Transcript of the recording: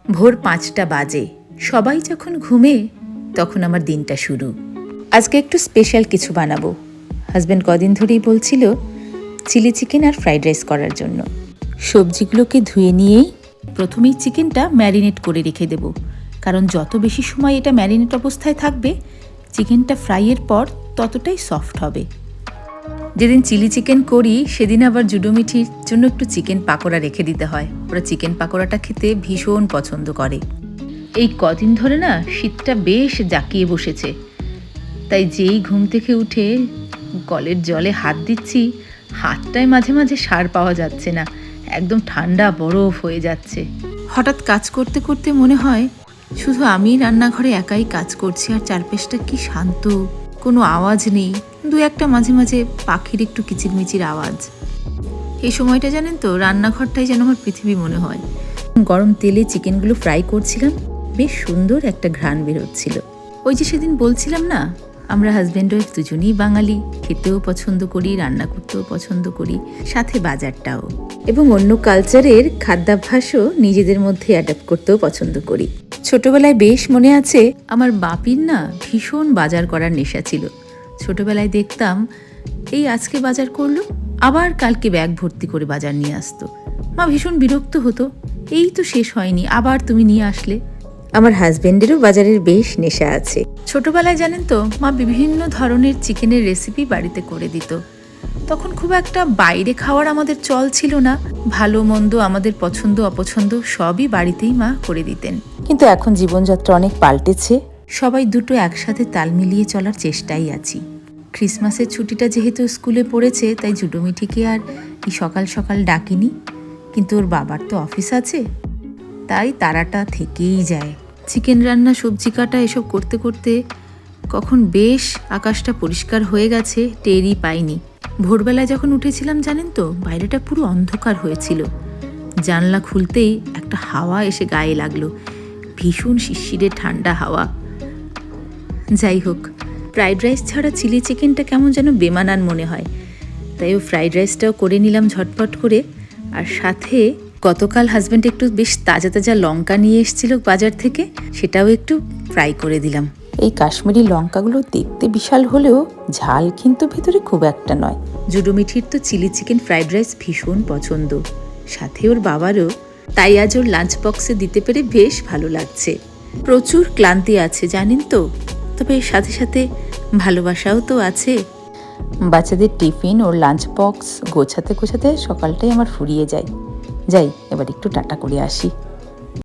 ভোর 5টা বাজে। সবাই যখন ঘুমে তখন আমার দিনটা শুরু। আজকে একটু স্পেশাল কিছু বানাবো। হাজব্যান্ড কদিন ধরেই বলছিল চিলি চিকেন আর ফ্রাইড রাইস করার জন্য। সবজিগুলোকে ধুয়ে নিয়েই প্রথমেই চিকেনটা ম্যারিনেট করে রেখে দেব, কারণ যত বেশি সময় এটা ম্যারিনেট অবস্থায় থাকবে চিকেনটা ফ্রাইয়ের পর ততটাই সফট হবে। যেদিন চিলি চিকেন করি সেদিন আবার জুডো মিঠির জন্য একটু চিকেন পাকোড়া রেখে দিতে হয়। ওরা চিকেন পাকোড়াটা খেতে ভীষণ পছন্দ করে। এই কদিন ধরে না শীতটা বেশ জাঁকিয়ে বসেছে, তাই যেই ঘুম থেকে উঠে কলের জলে হাত দিচ্ছি, হাতটায় মাঝে মাঝে সার পাওয়া যাচ্ছে না, একদম ঠান্ডা বরফ হয়ে যাচ্ছে। হঠাৎ কাজ করতে করতে মনে হয় শুধু আমি রান্নাঘরে একাই কাজ করছি আর চারপাশটা কি শান্ত, কোনো আওয়াজ নেই, দু একটা মাঝে মাঝে পাখির একটু কিচিরমিচির আওয়াজ। এই সময়টা জানেন তো রান্নাঘরটাই যেন আমার পৃথিবী মনে হয়। গরম তেলে চিকেনগুলো ফ্রাই করছিলাম, বেশ সুন্দর একটা ঘ্রাণ বেরোচ্ছিল। ওই যে সেদিন বলছিলাম না, আমরা হাজব্যান্ড ওয়াইফ দুজনেই বাঙালি, খেতেও পছন্দ করি, রান্না করতেও পছন্দ করি, সাথে বাজারটাও, এবং অন্য কালচারের খাদ্যাভ্যাসও নিজেদের মধ্যে অ্যাডাপ্ট করতেও পছন্দ করি। ছোটবেলায় বেশ মনে আছে আমার বাপির না ভীষণ বাজার করার নেশা ছিল। ছোটবেলায় দেখতাম এই আজকে বাজার করলো, আবার কালকে ব্যাগ ভর্তি করে বাজার নিয়ে আসতো। মা ভীষণ বিরক্ত হতো, এই তো শেষ হয়নি, আবার তুমি নিয়ে আসলে। আমার হাজবেন্ডেরও বাজারের বেশ নেশা আছে। ছোটবেলায় জানেন তো মা বিভিন্ন ধরনের চিকেনের রেসিপি বাড়িতে করে দিত। তখন খুব একটা বাইরে খাওয়ার আমাদের চল ছিল না, ভালো মন্দ আমাদের পছন্দ অপছন্দ সবই বাড়িতেই মা করে দিতেন। কিন্তু এখন জীবনযাত্রা অনেক পাল্টেছে, সবাই দুটো একসাথে তাল মিলিয়ে চলার চেষ্টাই আছি। ক্রিসমাসের ছুটিটা যেহেতু স্কুলে পড়েছে, তাই জুডো মিঠিকে আর এই সকাল সকাল ডাকিনি, কিন্তু ওর বাবার তো অফিস আছে, তাই তারাটা থেকেই যায়। চিকেন রান্না, সবজি কাটা এসব করতে করতে কখন বেশ আকাশটা পরিষ্কার হয়ে গেছে টেরই পাইনি। ভোরবেলায় যখন উঠেছিলাম জানেন তো বাইরেটা পুরো অন্ধকার হয়েছিল। জানলা খুলতেই একটা হাওয়া এসে গায়ে লাগলো, ভীষণ শিরশিরে ঠান্ডা হাওয়া। যাই হোক, ফ্রাইড রাইস ছাড়া চিলি চিকেনটা কেমন যেন বেমানান মনে হয়, তাই ও ফ্রাইড রাইসটাও করে নিলাম ঝটপট করে। আর সাথে গতকাল হাজব্যান্ড একটু বেশ তাজা তাজা লঙ্কা নিয়ে এসেছিল বাজার থেকে, সেটাও একটু ফ্রাই করে দিলাম। এই কাশ্মীরি লঙ্কাগুলো দেখতে বিশাল হলেও ঝাল কিন্তু ভেতরে খুব একটা নয়। জুডো মিঠির তো চিলি চিকেন ফ্রাইড রাইস ভীষণ পছন্দ, সাথে ওর বাবারও, তাই আজ ওর লাঞ্চ বক্সে দিতে পেরে বেশ ভালো লাগছে। প্রচুর ক্লান্তি আছে জানেন তো, তবে এর সাথে সাথে ভালোবাসাও তো আছে। বাচ্চাদের টিফিন ওর লাঞ্চ বক্স গোছাতে গোছাতে সকালটাই আমার ফুরিয়ে যায়। যাই এবার একটু টাটা করে আসি।